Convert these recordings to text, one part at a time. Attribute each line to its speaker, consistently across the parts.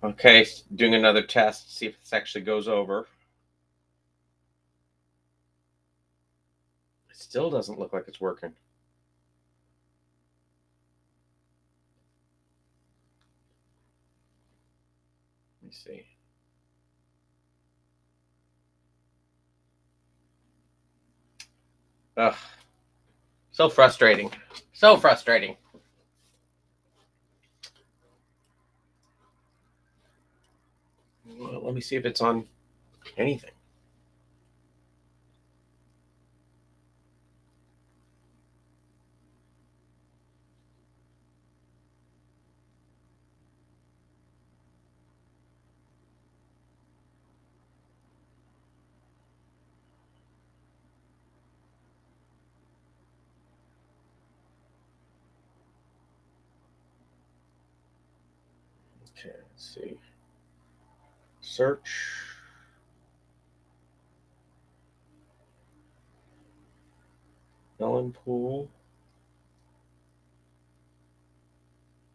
Speaker 1: Okay, doing another test, see if this actually goes over. It still doesn't look like it's working. Let me see. Ugh. So frustrating. So frustrating. Well, let me see if it's on anything. Okay, let's see. Search. Melonpool.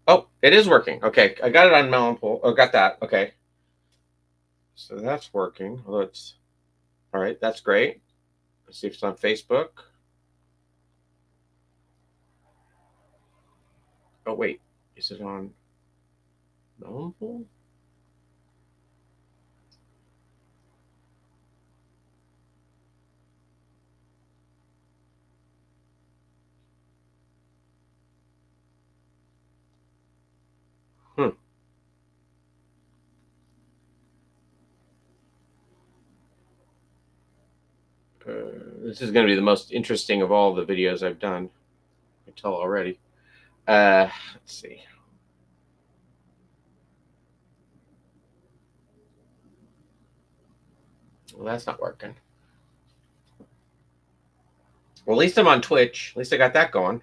Speaker 1: Oh, it is working. Okay, I got it on Melonpool. Oh, got that. Okay. So that's working. Let's. All right, that's great. Let's see if it's on Facebook. Oh, wait. Is it on Melonpool? Hmm. This is going to be the most interesting of all the videos I've done. I can tell already. Let's see. Well, that's not working. Well, at least I'm on Twitch. At least I got that going.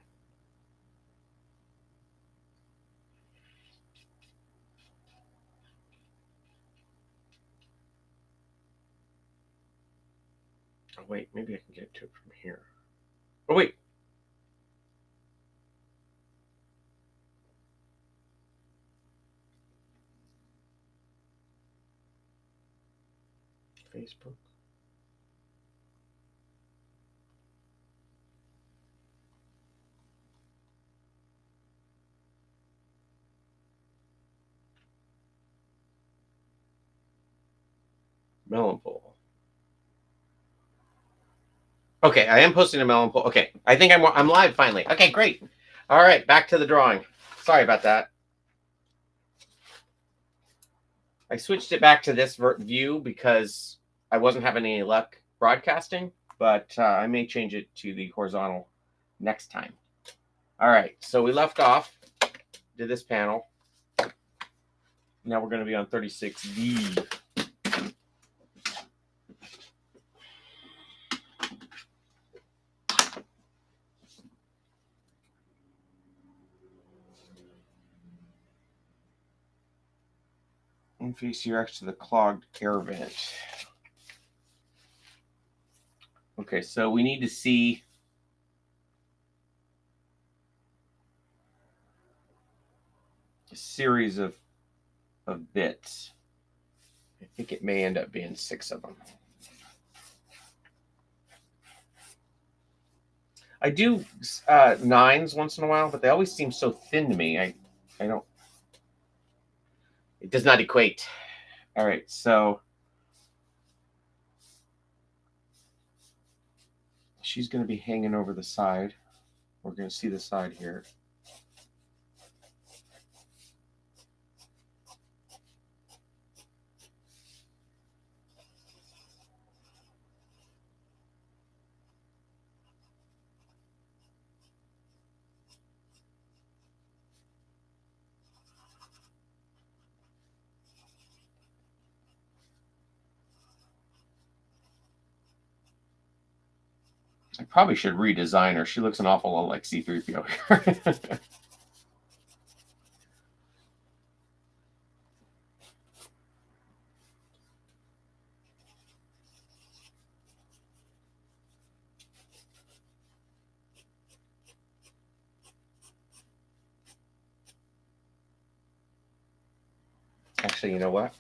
Speaker 1: Oh, wait. Maybe I can get to it from here. Oh, wait. Facebook. Melonpool. Okay, I am posting a Melonpool. Okay, I think I'm live finally. Okay, great. All right, back to the drawing. Sorry about that. I switched it back to this view because I wasn't having any luck broadcasting, but I may change it to the horizontal next time. All right, so we left off to this panel. Now we're going to be on 36D. Face UX to the clogged air vent. Okay, so we need to see a series of bits. I think it may end up being 6 of them. I do 9s once in a while, but they always seem so thin to me. I don't. It does not equate. All right, so she's going to be hanging over the side. We're going to see the side here. I probably should redesign her. She looks an awful lot like C-3PO here. Actually, you know what?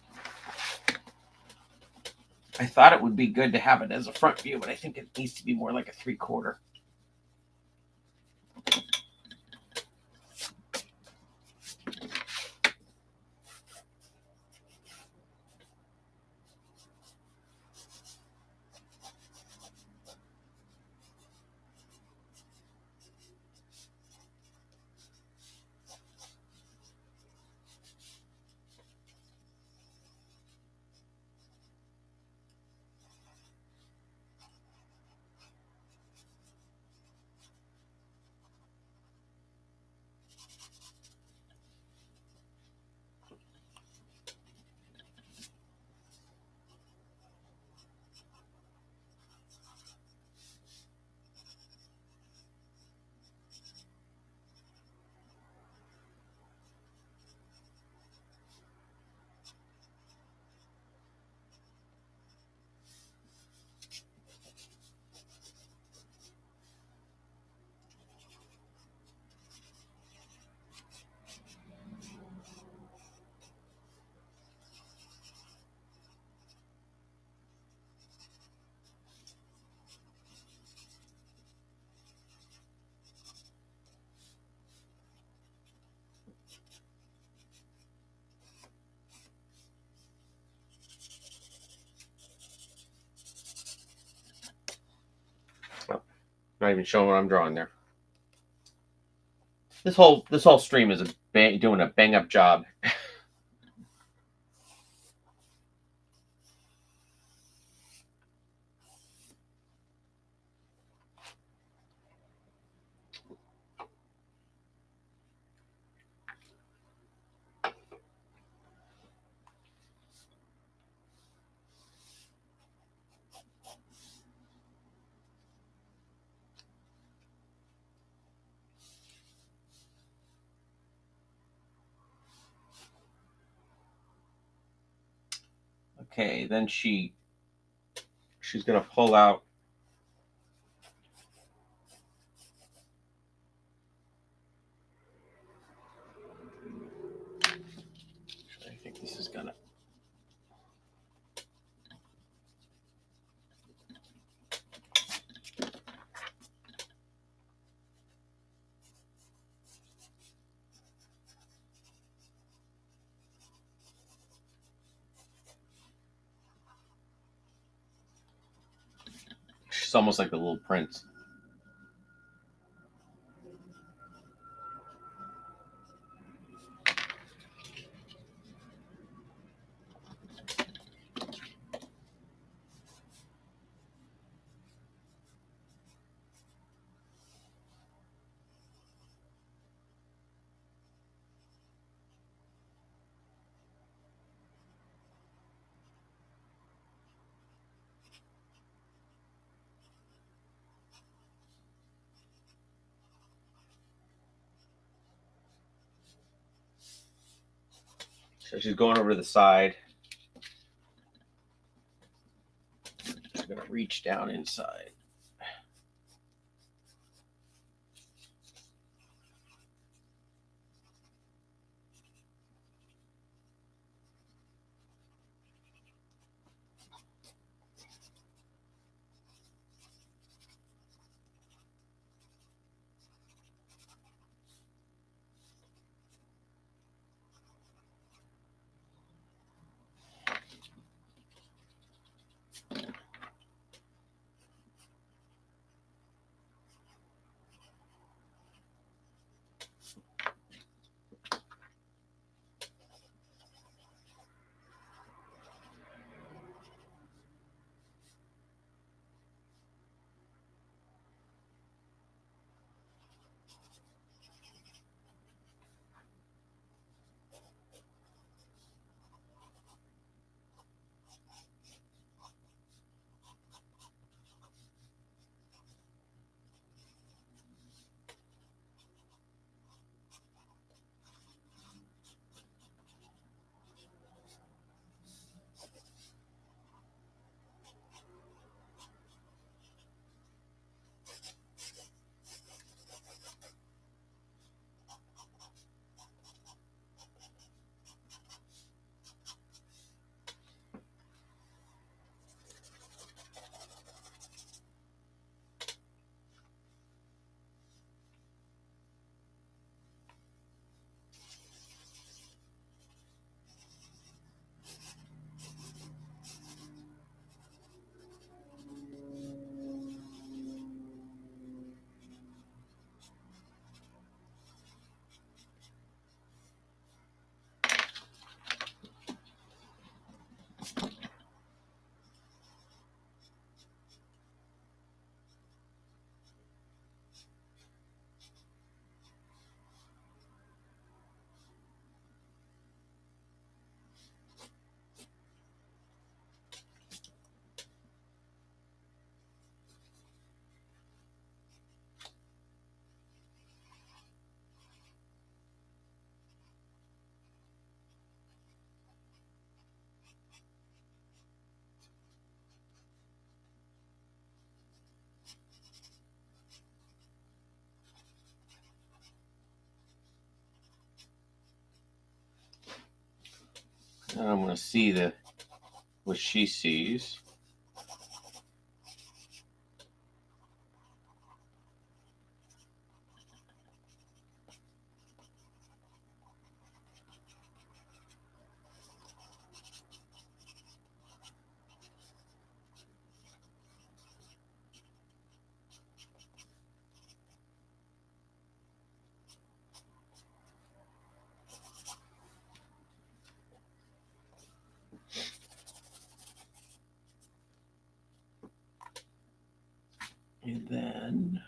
Speaker 1: I thought it would be good to have it as a front view, but I think it needs to be more like a 3/4. Oh, not even showing what I'm drawing there. This whole stream is doing a bang up job. Okay, then she's gonna pull out. I think this is gonna. She's almost like the little prince. So she's going over to the side. She's gonna reach down inside. And I'm going to see what she sees. And then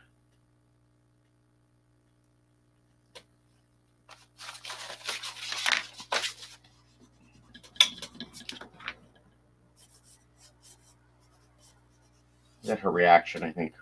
Speaker 1: that's her reaction, I think.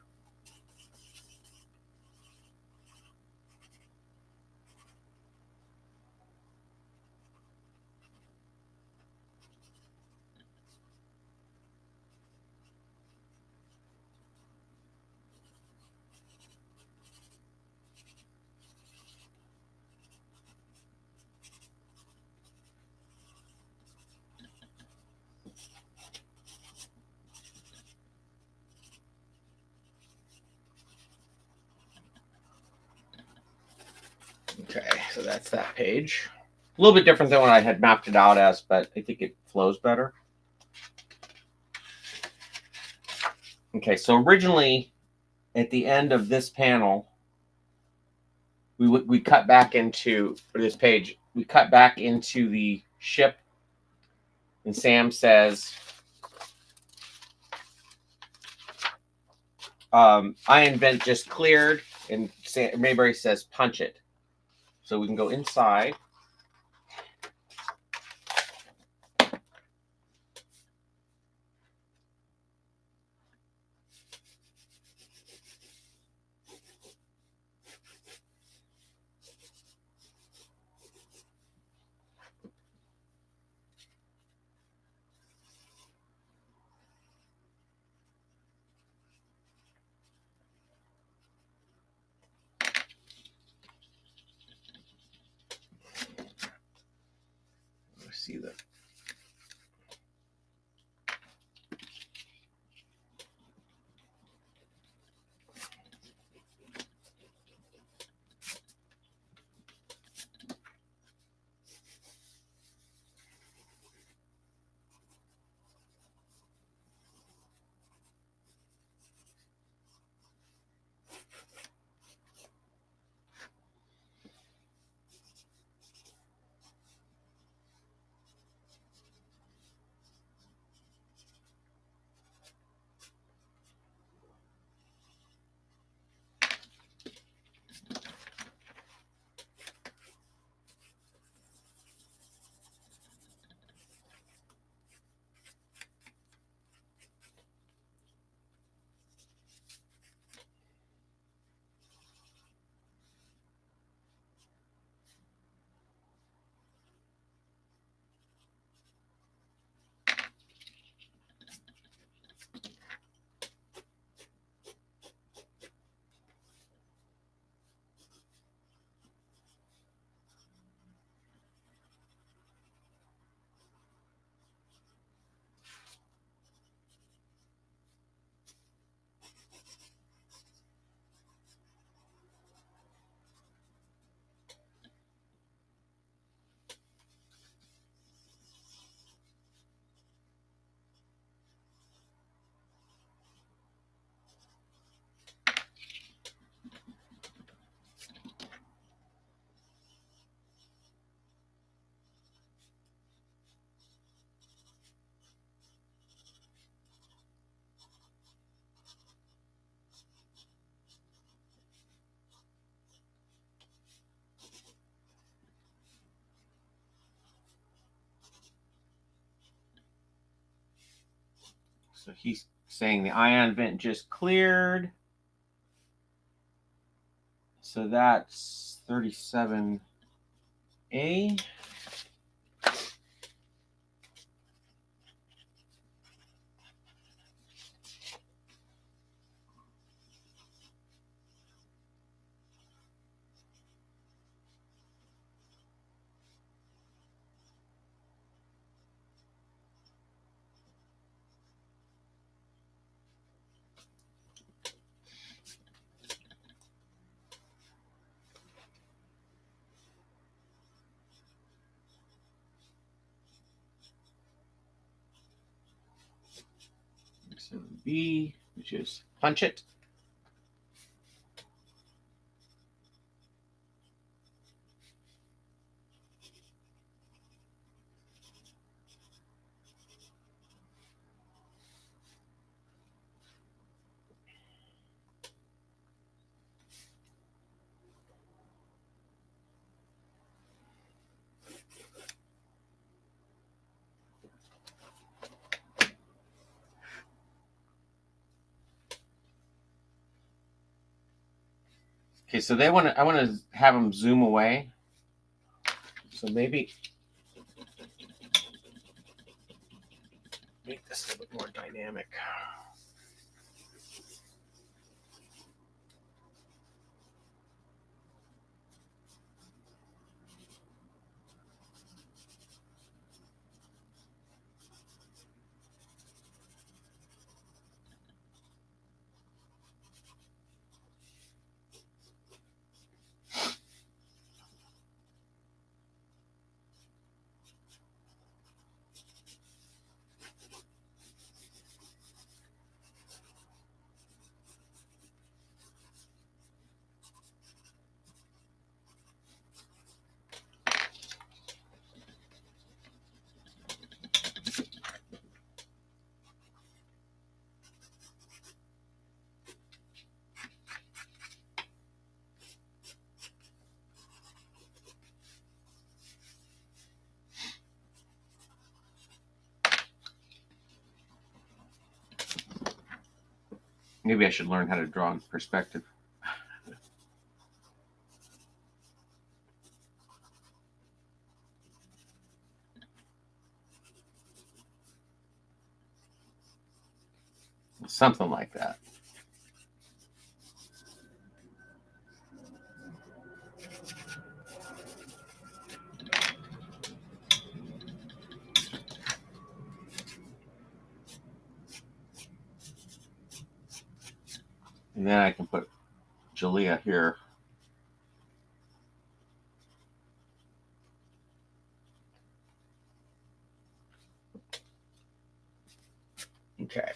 Speaker 1: Okay, so that's that page. A little bit different than what I had mapped it out as, but I think it flows better. Okay, so originally at the end of this panel, we cut back into, for this page, we cut back into the ship, and Sam says, ion vent just cleared, and Mayberry says, punch it. So we can go inside. Let's see that. So he's saying the ion vent just cleared. So that's 37A. B, which is punch it. Okay, so I want to have them zoom away. So maybe make this a little bit more dynamic. Maybe I should learn how to draw in perspective. Something like that. And then I can put Jalea here. Okay.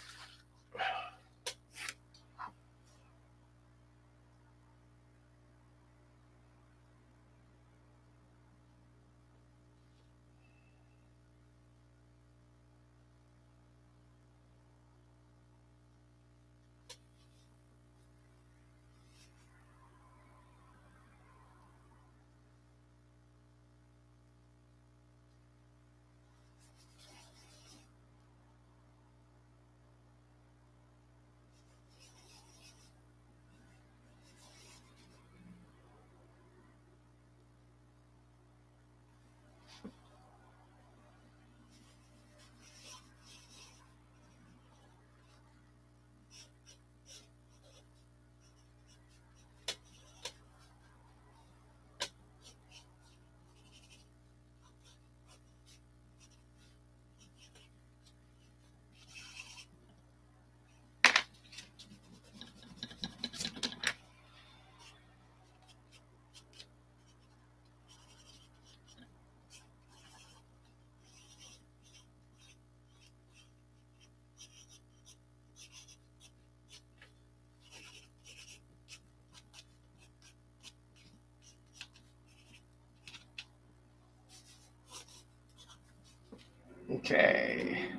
Speaker 1: Okay.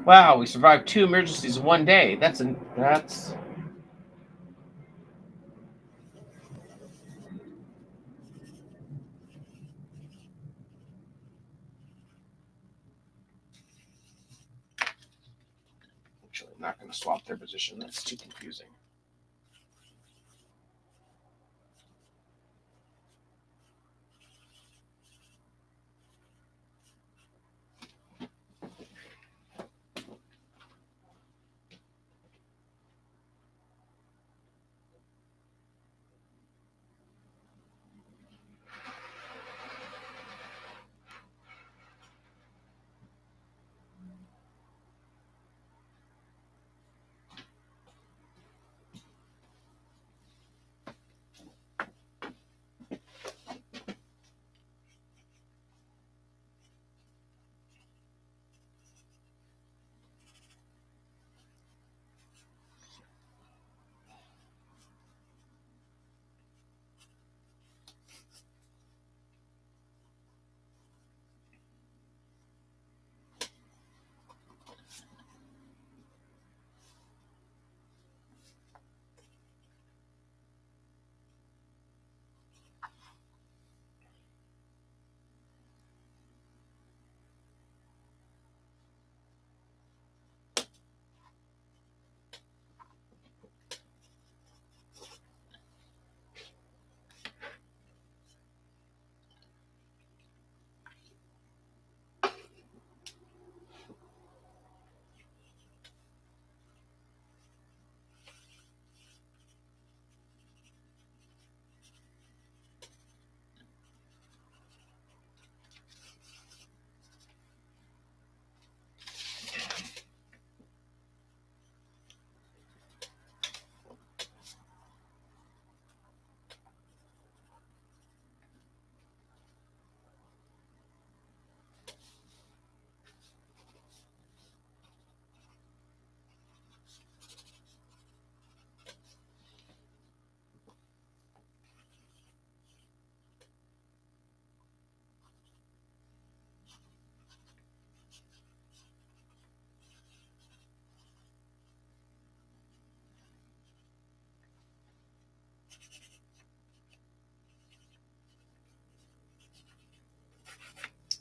Speaker 1: Wow, we survived 2 emergencies in one day. That's. Actually, I'm not going to swap their position. That's too confusing.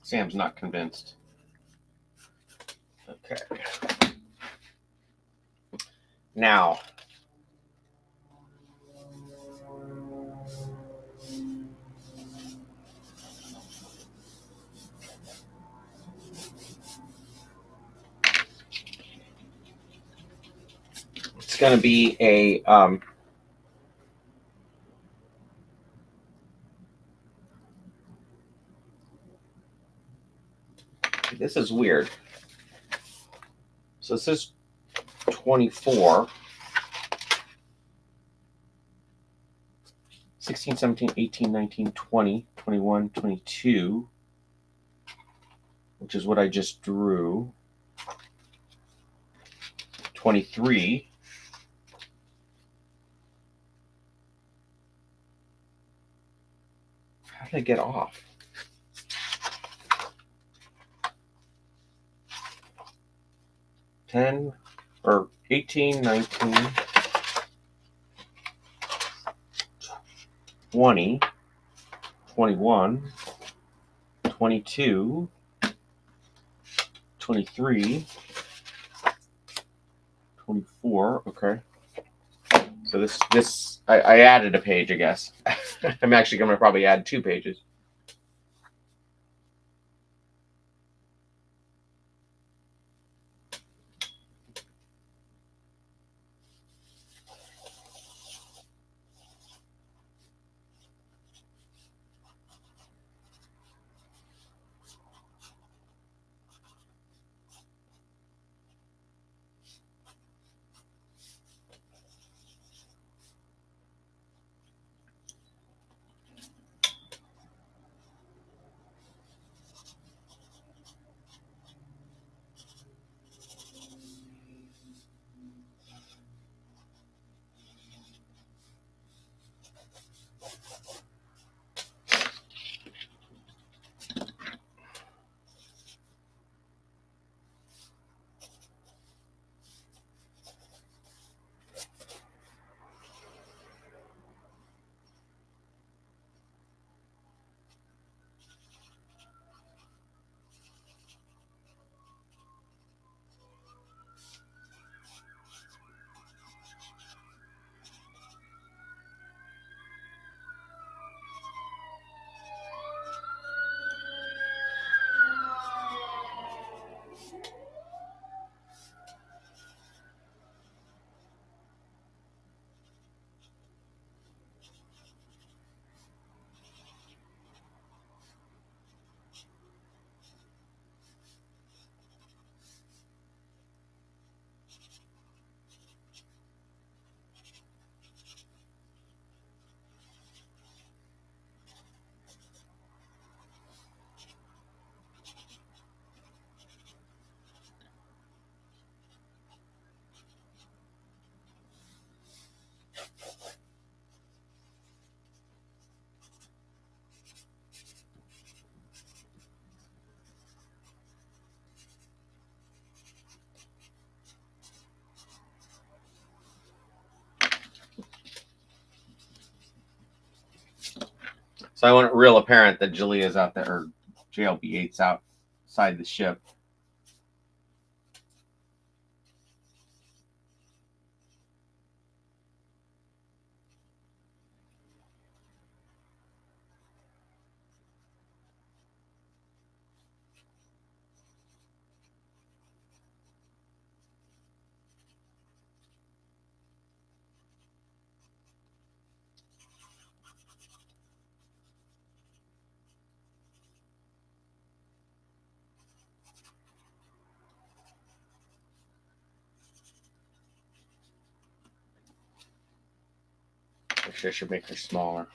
Speaker 1: Sam's not convinced. Okay. Now, it's going to be a this is weird. So this is 24, 16, 17, 18, 19, 20, 21, 22, which is what I just drew. 23. How did I get off? Ten or 18, 19, 20, 21, 22, 23, 24. Okay. So this I added a page, I guess. I'm actually going to probably add 2 pages. So I want it real apparent that Julia's out there, or JLB8's outside the ship. Actually, I should make her smaller.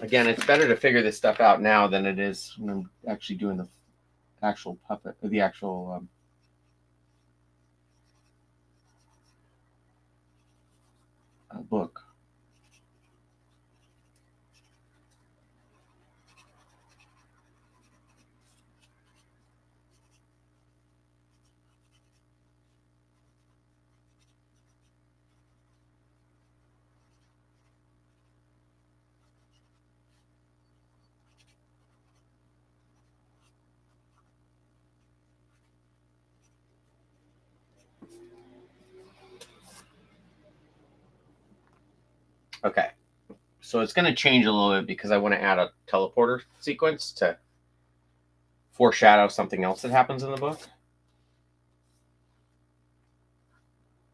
Speaker 1: Again, it's better to figure this stuff out now than it is when I'm actually doing the actual puppet, or the actual book. Okay. So it's going to change a little bit because I want to add a teleporter sequence to foreshadow something else that happens in the book.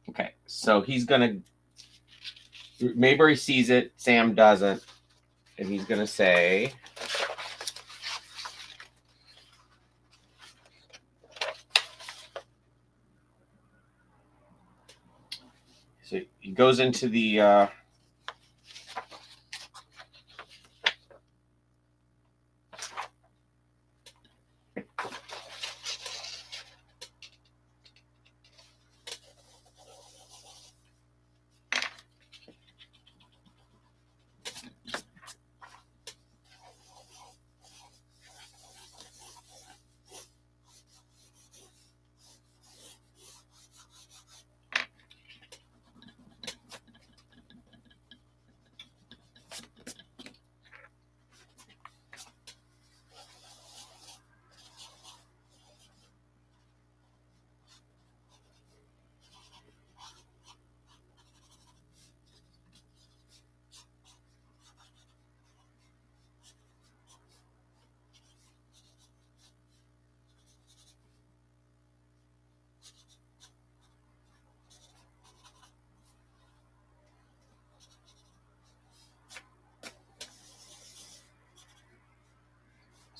Speaker 1: Okay. So he's going to... Mayberry sees it. Sam doesn't. And he's going to say... So he goes into the...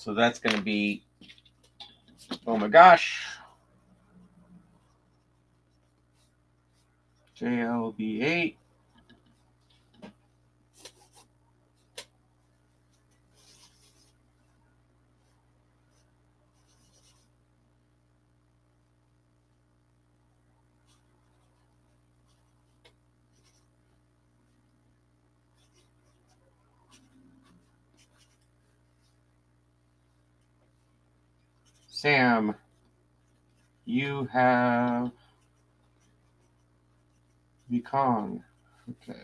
Speaker 1: So that's going to be... Oh my gosh. JLB8. Sam, you have the Kong. Okay.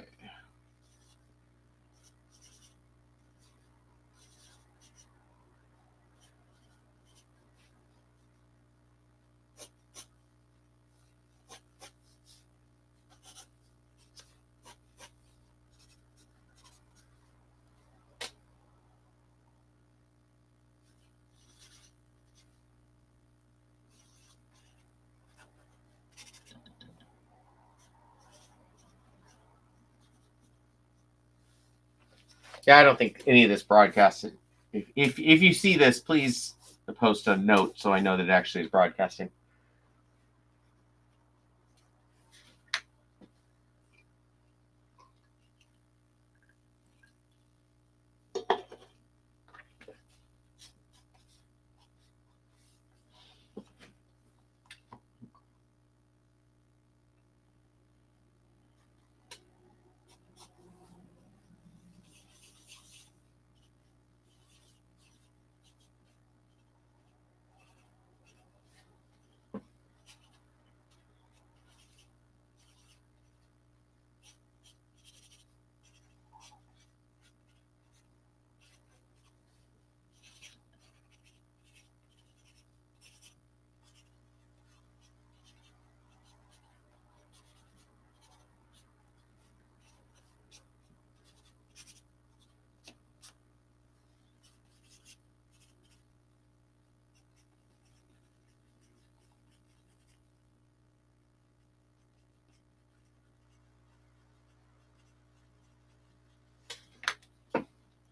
Speaker 1: Yeah, I don't think any of this broadcasting. If you see this, please post a note so I know that it actually is broadcasting.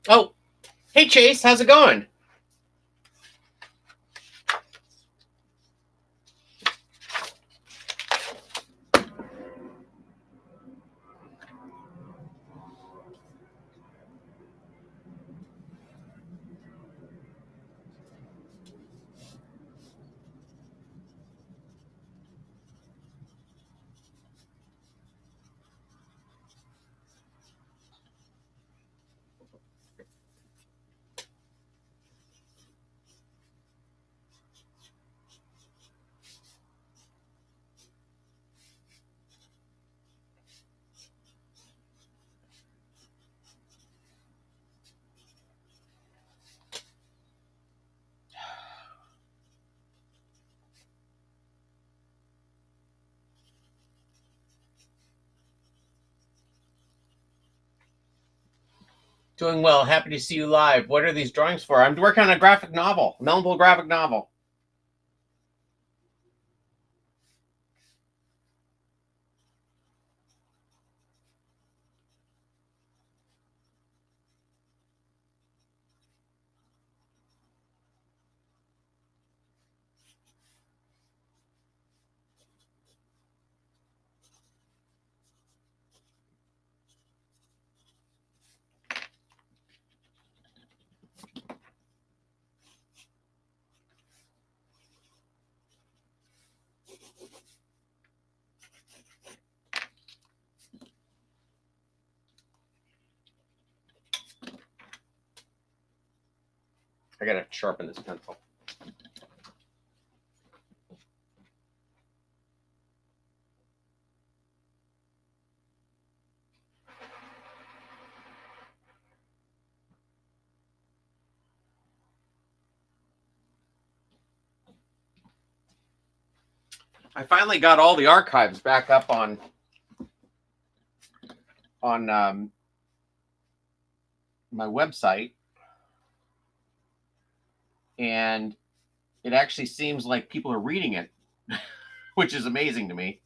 Speaker 1: Oh, hey Chase, how's it going? Doing well. Happy to see you live. What are these drawings for? I'm working on a graphic novel, Melonpool graphic novel. I gotta sharpen this pencil. I finally got all the archives back up on my website, and it actually seems like people are reading it, which is amazing to me.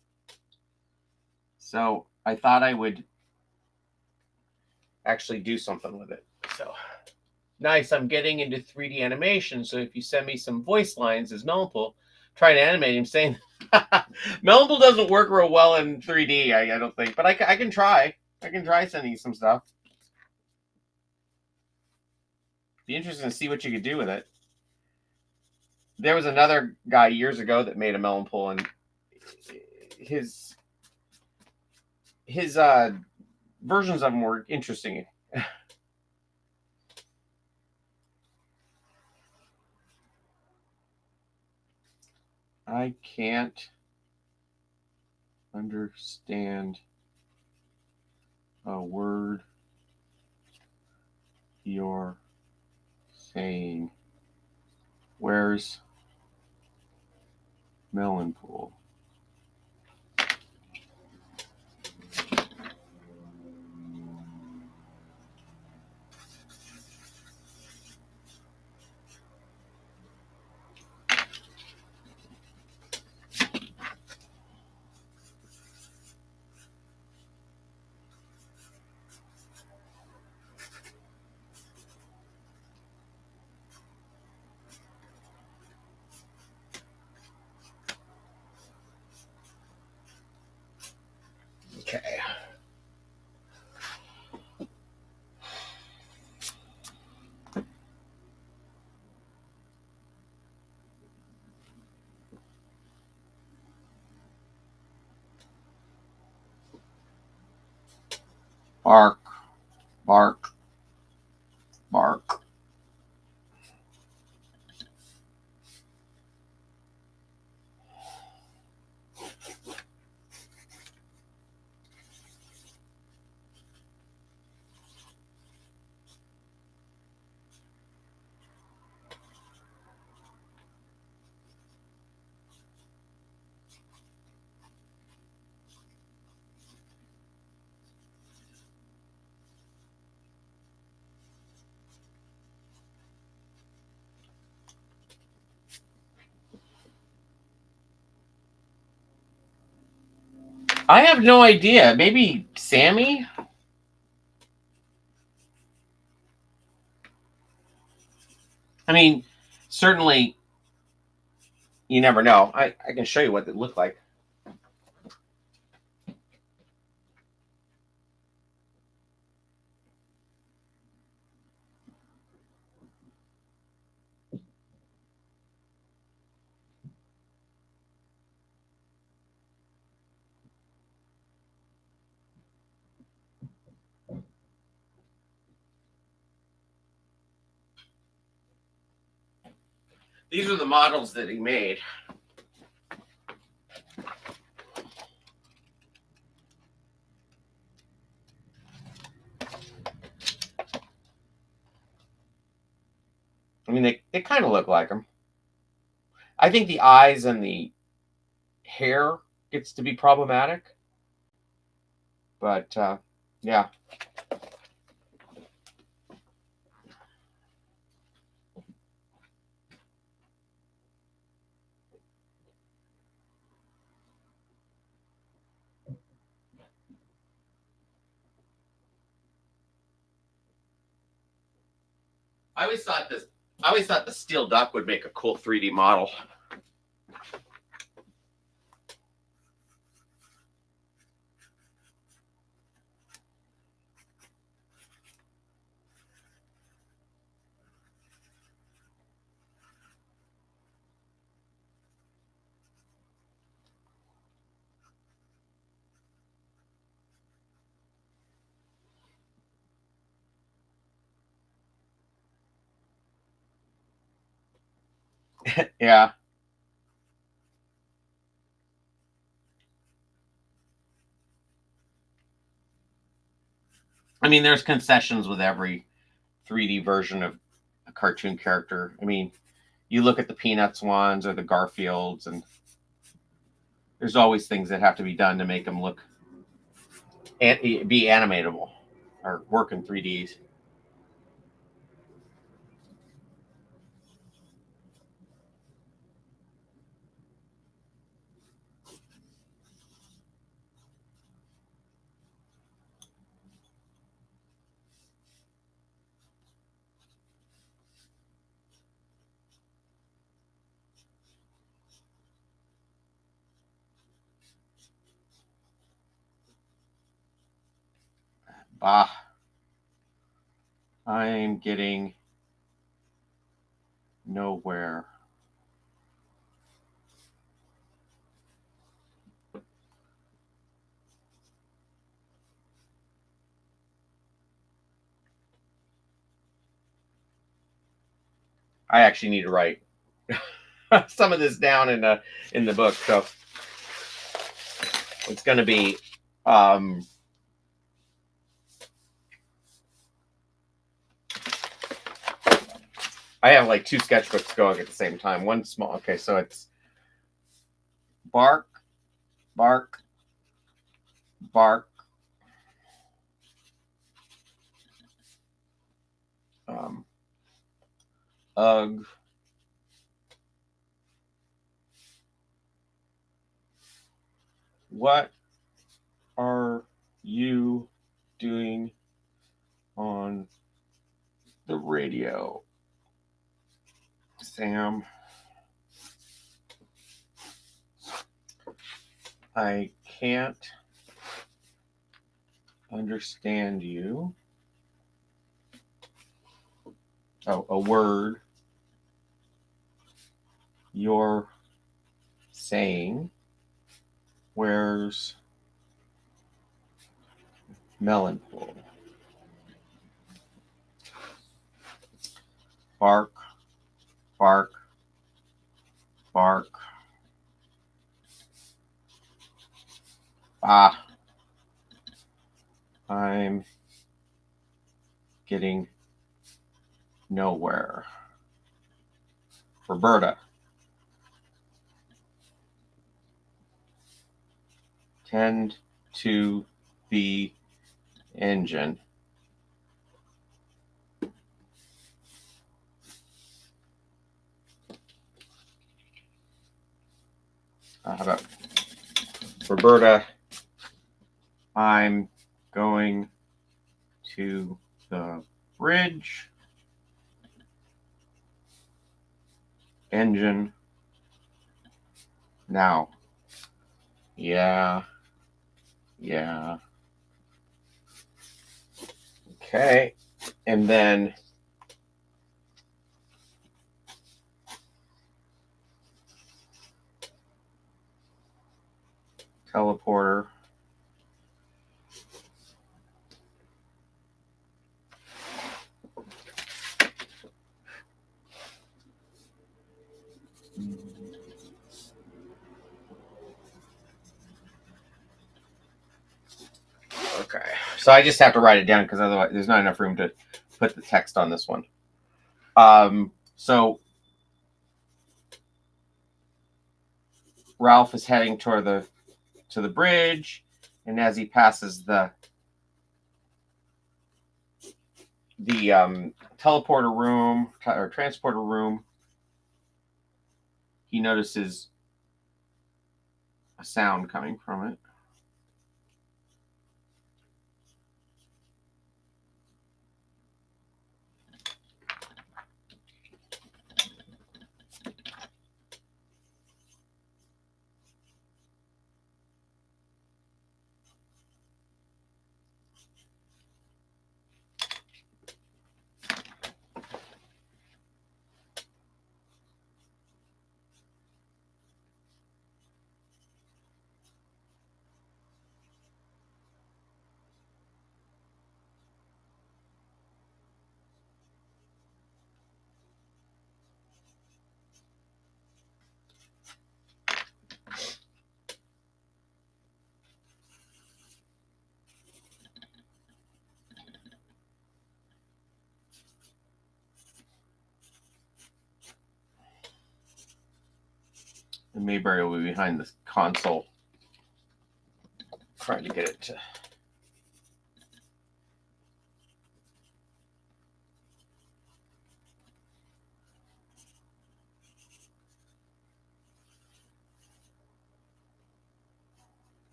Speaker 1: So I thought I would actually do something with it. So nice. I'm getting into 3D animation. So if you send me some voice lines as Melonpool, try to animate him saying Melonpool doesn't work real well in 3D, I don't think, but I can try. I can try sending you some stuff. Be interesting to see what you could do with it. There was another guy years ago that made a Melonpool, and his versions of them were interesting. I can't understand a word you're saying. Where's Melonpool? Okay. Bark, bark, bark. I have no idea. Maybe Sammy? I mean, certainly you never know. I can show you what it looked like. These are the models that he made. I mean, they kind of look like him. I think the eyes and the hair gets to be problematic. But, yeah. I always thought the steel duck would make a cool 3D model. Yeah. I mean, there's concessions with every 3D version of a cartoon character. I mean, you look at the Peanuts ones or the Garfields, and there's always things that have to be done to make them look and be animatable or work in 3Ds. Bah, I'm getting nowhere. I actually need to write some of this down in the book, so it's going to be I have like two sketchbooks going at the same time. One small. Okay, so it's bark, bark, bark. Um, ugh. What are you doing on the radio, Sam? I can't understand you. Oh, a word you're saying. Where's Melonpool? Bark, bark, bark. Ah, I'm getting nowhere. Roberta. Tend to the engine. How about Roberta? I'm going to the bridge. Engine now. Yeah. Yeah. Okay. And then teleporter. Okay. So I just have to write it down because otherwise there's not enough room to put the text on this one. So Ralph is heading toward to the bridge, and as he passes the teleporter room or transporter room, he notices a sound coming from it. And Mayberry will be behind the console, trying to get it to.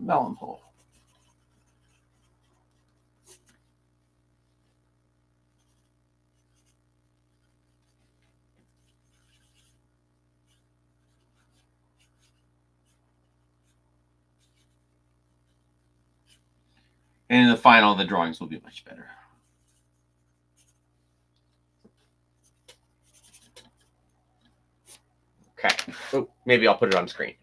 Speaker 1: Melonpool. And in the final, the drawings will be much better. Okay. Oh, maybe I'll put it on screen.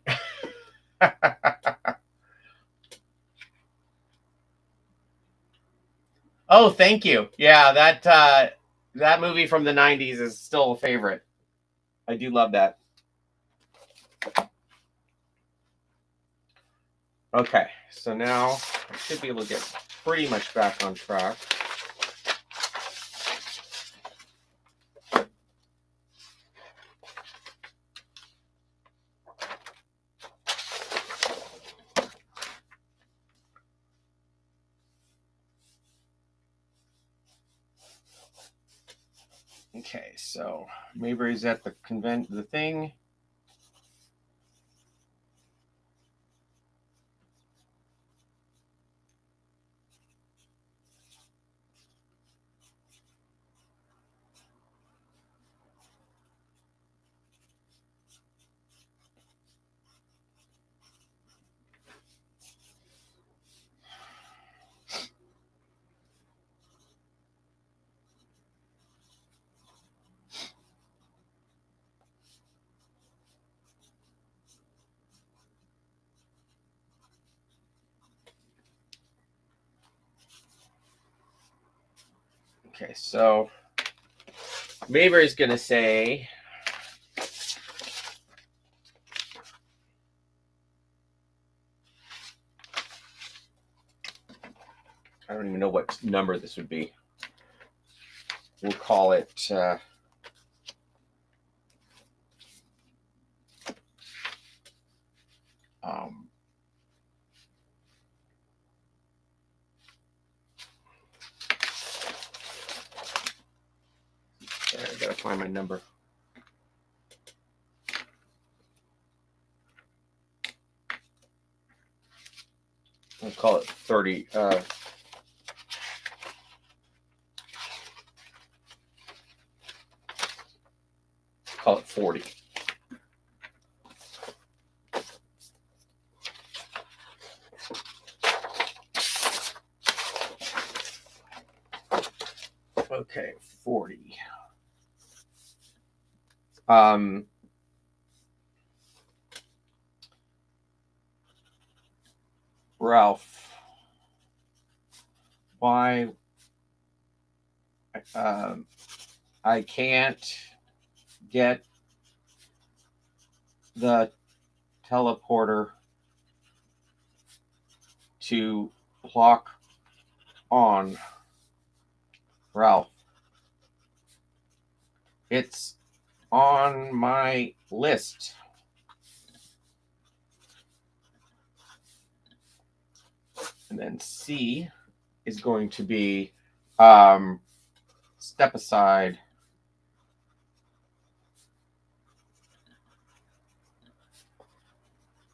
Speaker 1: Oh, thank you. Yeah, that movie from the 90s is still a favorite. I do love that. Okay, so now I should be able to get pretty much back on track. Okay, so Mayberry's at the thing. Okay, so Mayberry's gonna say I don't even know what number this would be. We'll call it I gotta find my number. I'll call it 30. Call it 40. Okay, 40. Ralph, why I can't get the teleporter to lock on. Ralph, it's on my list. And then C is going to be step aside.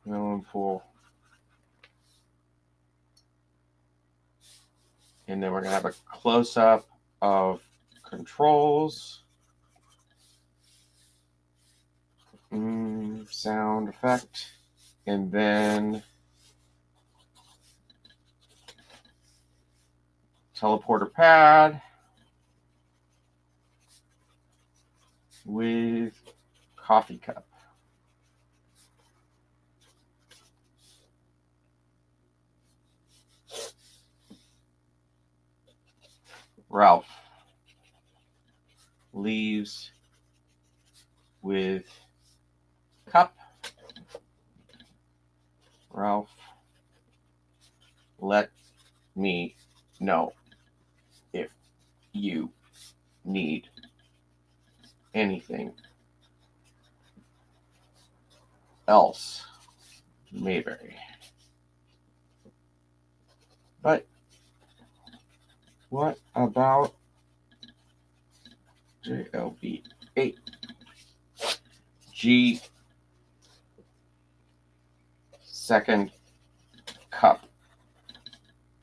Speaker 1: Melonpool. And then we're going to have a close-up of controls. Sound effect. And then teleporter pad with coffee cup. Ralph leaves with cup. Ralph, let me know if you need anything else Mayberry. But what about JLB8? G second cup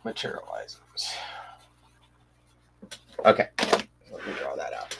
Speaker 1: materializes. Okay, let me draw that out.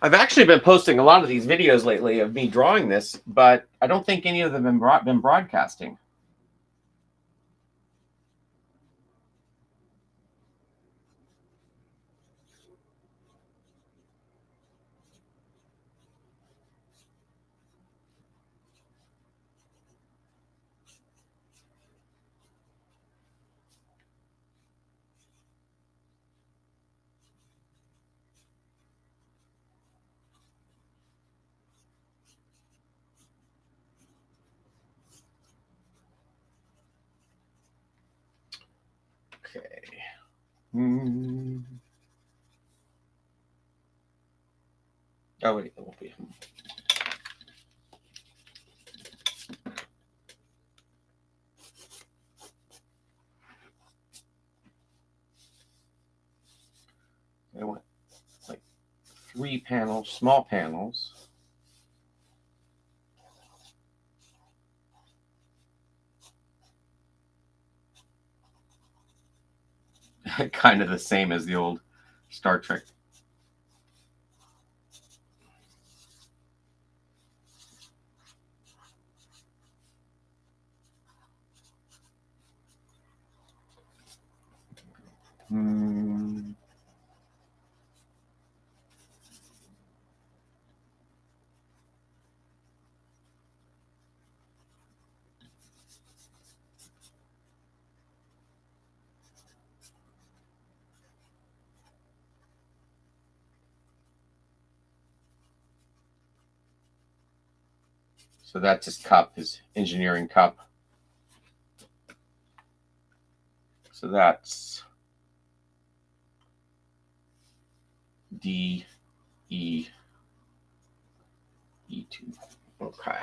Speaker 1: I've actually been posting a lot of these videos lately of me drawing this, but I don't think any of them have been broadcasting. Okay. Oh, wait, it won't be. I want like 3 panels, small panels. Kind of the same as the old Star Trek. So that's his cup, his engineering cup. So that's D, E, E2. Okay.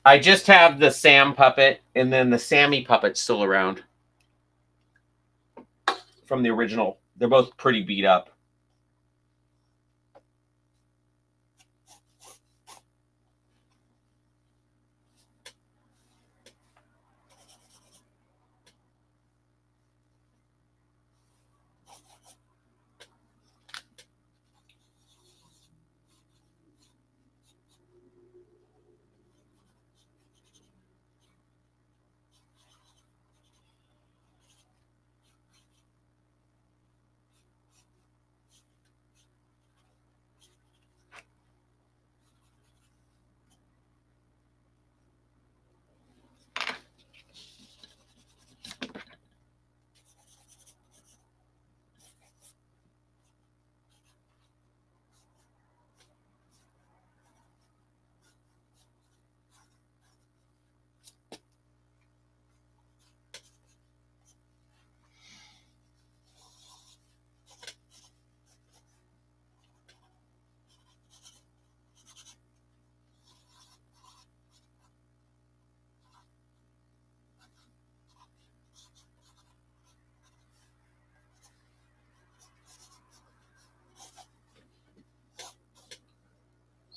Speaker 1: I just have the Sam puppet, and then the Sammy puppet's still around from the original. They're both pretty beat up.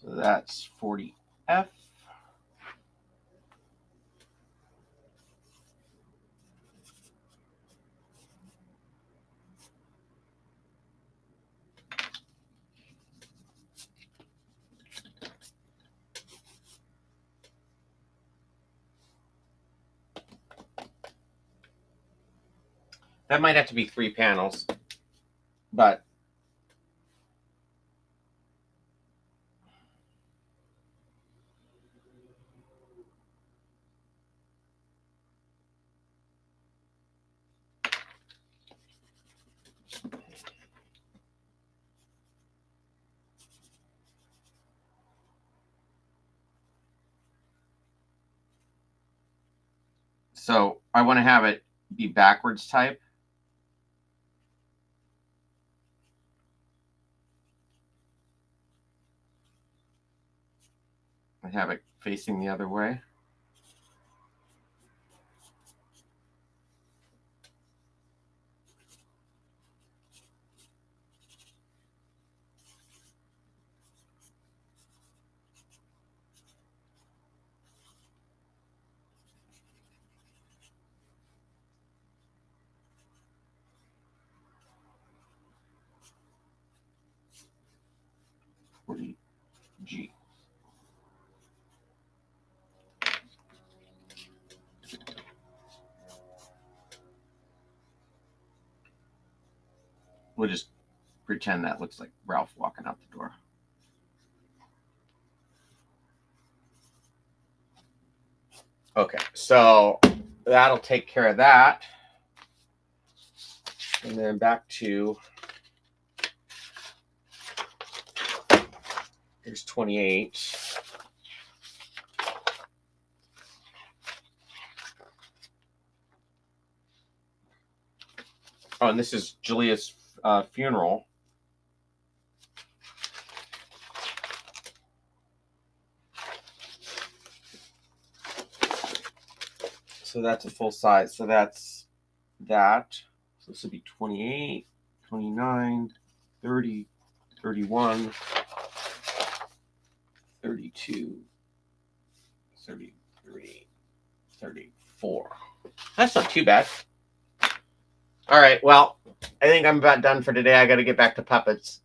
Speaker 1: So that's 40F. That might have to be 3 panels, but so I want to have it be backwards type. I have it facing the other way. G. We'll just pretend that looks like Ralph walking out the door. Okay, so that'll take care of that. And then back to, here's 28. Oh, and this is Julia's funeral. So that's a full size. So that's that. So this would be 28, 29, 30, 31, 32, 33, 34. That's not too bad. All right, well, I think I'm about done for today. I got to get back to puppets.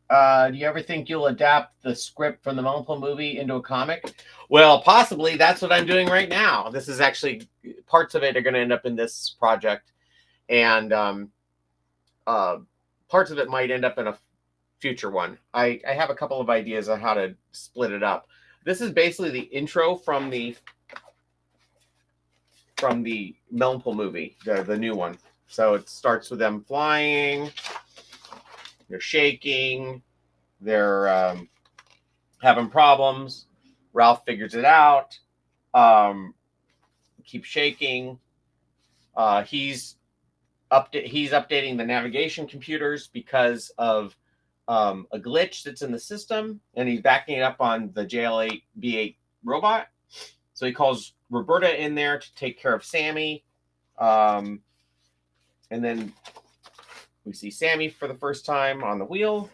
Speaker 1: Do you ever think you'll adapt the script from the Melonpool movie into a comic? Well, possibly. That's what I'm doing right now. This is actually, parts of it are going to end up in this project. And parts of it might end up in a future one. I have a couple of ideas on how to split it up. This is basically the intro from the Melonpool movie, the new one. So it starts with them flying. They're shaking. They're having problems. Ralph figures it out. Keeps shaking. He's updating the navigation computers because of a glitch that's in the system, and he's backing it up on the JL8B8 robot. So he calls Roberta in there to take care of Sammy. And then we see Sammy for the first time on the wheel.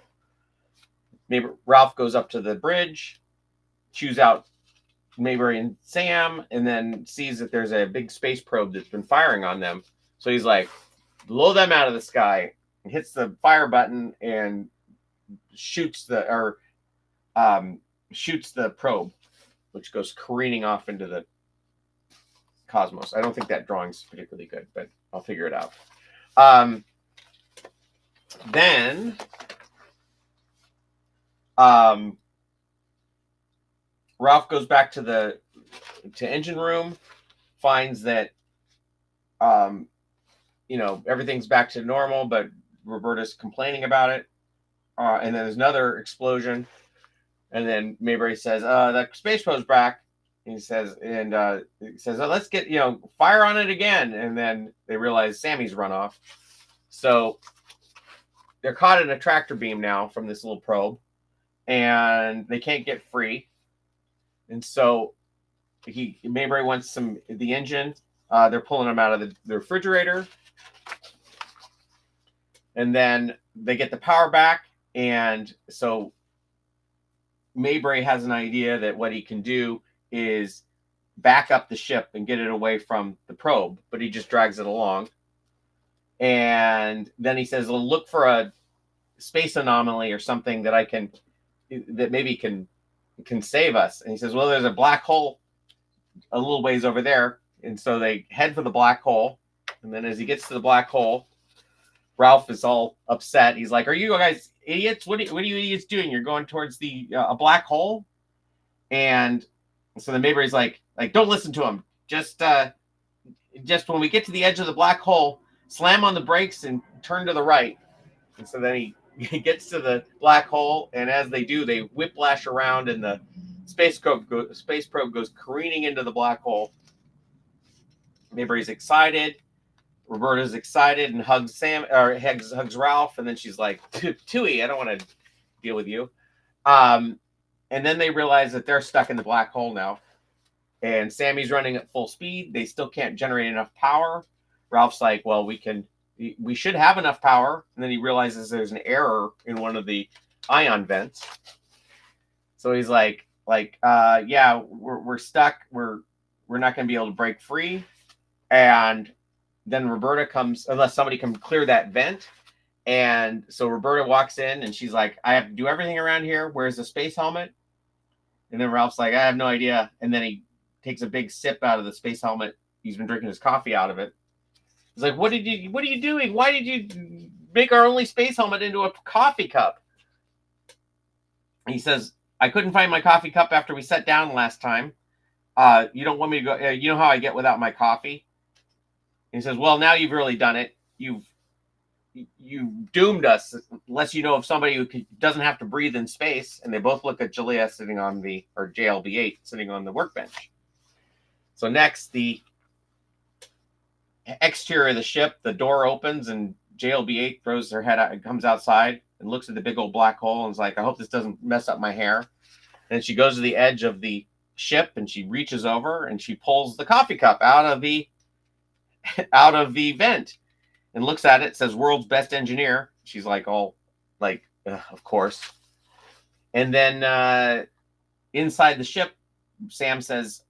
Speaker 1: Maybe Ralph goes up to the bridge, chews out Mayberry and Sam, and then sees that there's a big space probe that's been firing on them. So he's like, blow them out of the sky, and hits the fire button and shoots the probe, which goes careening off into the cosmos. I don't think that drawing's particularly good, but I'll figure it out. Then Ralph goes back to engine room, finds that everything's back to normal, but Roberta's complaining about it. And then there's another explosion, and then Mayberry says, "That space probe's back." And he says, "Oh, let's get fire on it again." And then they realize Sammy's run off, so they're caught in a tractor beam now from this little probe, and they can't get free. And so Mayberry wants the engine. They're pulling them out of the refrigerator, and then they get the power back. And so Mayberry has an idea that what he can do is back up the ship and get it away from the probe, but he just drags it along. And then he says, well, look for a space anomaly or something that maybe can save us. And he says, well, there's a black hole a little ways over there. And so they head for the black hole. And then as he gets to the black hole, Ralph is all upset. He's like, "Are you guys idiots? What are you idiots doing? You're going towards the a black hole?" And so then Mayberry's like, don't listen to him. Just when we get to the edge of the black hole, slam on the brakes and turn to the right. And so then he gets to the black hole, and as they do, they whiplash around, and the space probe goes careening into the black hole. Mayberry's excited. Roberta's excited and hugs hugs Ralph, and then she's like, "Tui, I don't want to deal with you." And then they realize that they're stuck in the black hole now, and Sammy's running at full speed. They still can't generate enough power. Ralph's like, "Well, we should have enough power," and then he realizes there's an error in one of the ion vents. So he's like, "Yeah, we're stuck. We're not going to be able to break free," and then Roberta comes, unless somebody can clear that vent. And so Roberta walks in and she's like, "I have to do everything around here. Where's the space helmet?" And then Ralph's like, "I have no idea." And then he takes a big sip out of the space helmet. He's been drinking his coffee out of it. He's like, what are you doing? Why did you make our only space helmet into a coffee cup?" And he says, "I couldn't find my coffee cup after we sat down last time. You don't want me to go, you know how I get without my coffee?" He says, "Well, now you've really done it. You've doomed us, unless you know of somebody who doesn't have to breathe in space." And they both look at Jalea sitting on or JLB-8 sitting on the workbench. So next, the exterior of the ship, the door opens and JLB-8 throws her head out and comes outside and looks at the big old black hole and is like, "I hope this doesn't mess up my hair." And she goes to the edge of the ship and she reaches over and she pulls the coffee cup out of the vent and looks at it. It says "World's Best Engineer." She's like, "Oh, like, of course." And then inside the ship, Sam says,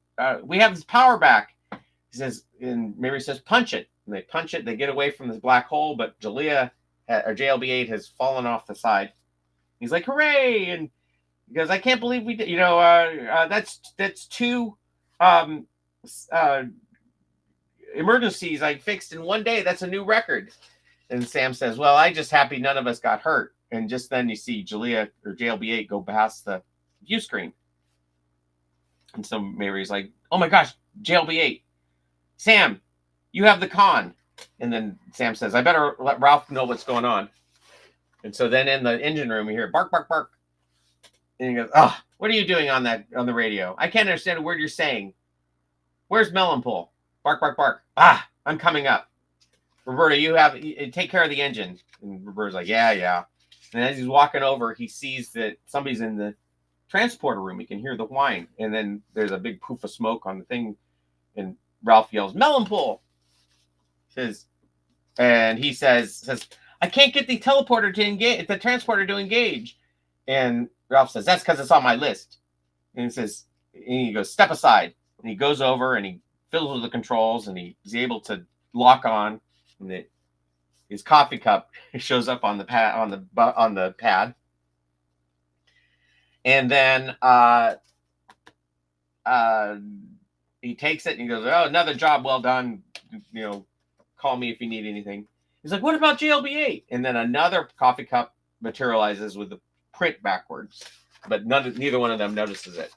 Speaker 1: "We have this power back." He says, and Mary says, "Punch it." And they punch it. They get away from this black hole, but JLB-8 has fallen off the side. He's like, "Hooray!" And he goes, "I can't believe we did. That's two emergencies I fixed in one day. That's a new record." And Sam says, "Well, I'm just happy none of us got hurt." And just then you see JLB-8 go past the view screen. And so Mary's like, "Oh my gosh, JLB-8, Sam, you have the con." And then Sam says, "I better let Ralph know what's going on." And so then in the engine room, you hear bark, bark, bark. And he goes, "Oh, what are you doing on the radio? I can't understand a word you're saying. Where's Melonpool? Bark, bark, bark. Ah, I'm coming up. Roberta, take care of the engine." And Roberta's like, yeah. And as he's walking over, he sees that somebody's in the transporter room. He can hear the whine. And then there's a big poof of smoke on the thing. And Ralph yells, "Melonpool!" And he says, "I can't get the transporter to engage. And Ralph says, "That's because it's on my list." And he goes, "Step aside." And he goes over and he fiddles with the controls and he's able to lock on, and his coffee cup shows up on the pad. And then he takes it and he goes, "Oh, another job well done. Call me if you need anything." He's like, "What about JLB-8?" And then another coffee cup materializes with the print backwards, but neither one of them notices it.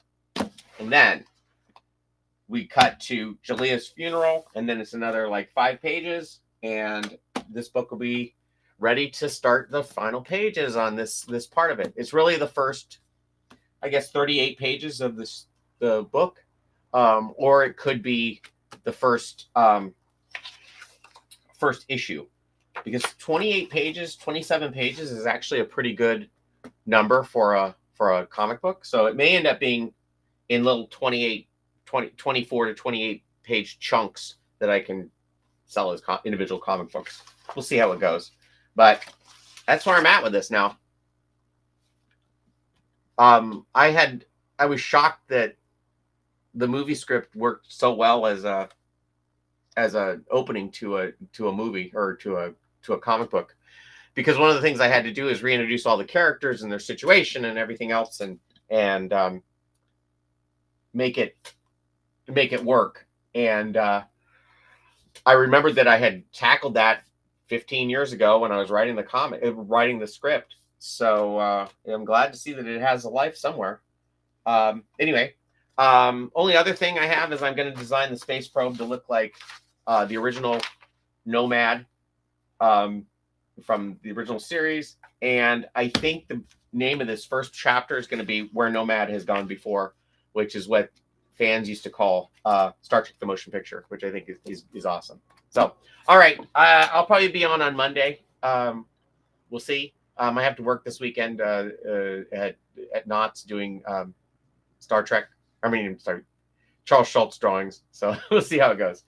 Speaker 1: And then we cut to Jalea's funeral, and then it's another 5 pages, and this book will be ready to start the final pages on this part of it. It's really the first, I guess, 38 pages of the book, or it could be the first issue, because 28 pages, 27 pages is actually a pretty good number for a comic book. So it may end up being in little 24 to 28 page chunks that I can sell as individual comic books. We'll see how it goes, but that's where I'm at with this now. I was shocked that the movie script worked so well as a opening to a movie or to a comic book, because one of the things I had to do is reintroduce all the characters and their situation and everything else, and make it work. And I remembered that I had tackled that 15 years ago when I was writing the script. So I'm glad to see that it has a life somewhere. Anyway, only other thing I have is I'm going to design the space probe to look like the original Nomad from the original series. And I think the name of this first chapter is going to be Where Nomad Has Gone Before, which is what fans used to call Star Trek the Motion Picture, which I think is awesome. So, all right, I'll probably be on Monday. We'll see. I have to work this weekend at Knott's doing Star Trek. I mean, sorry, Charles Schultz drawings. So we'll see how it goes.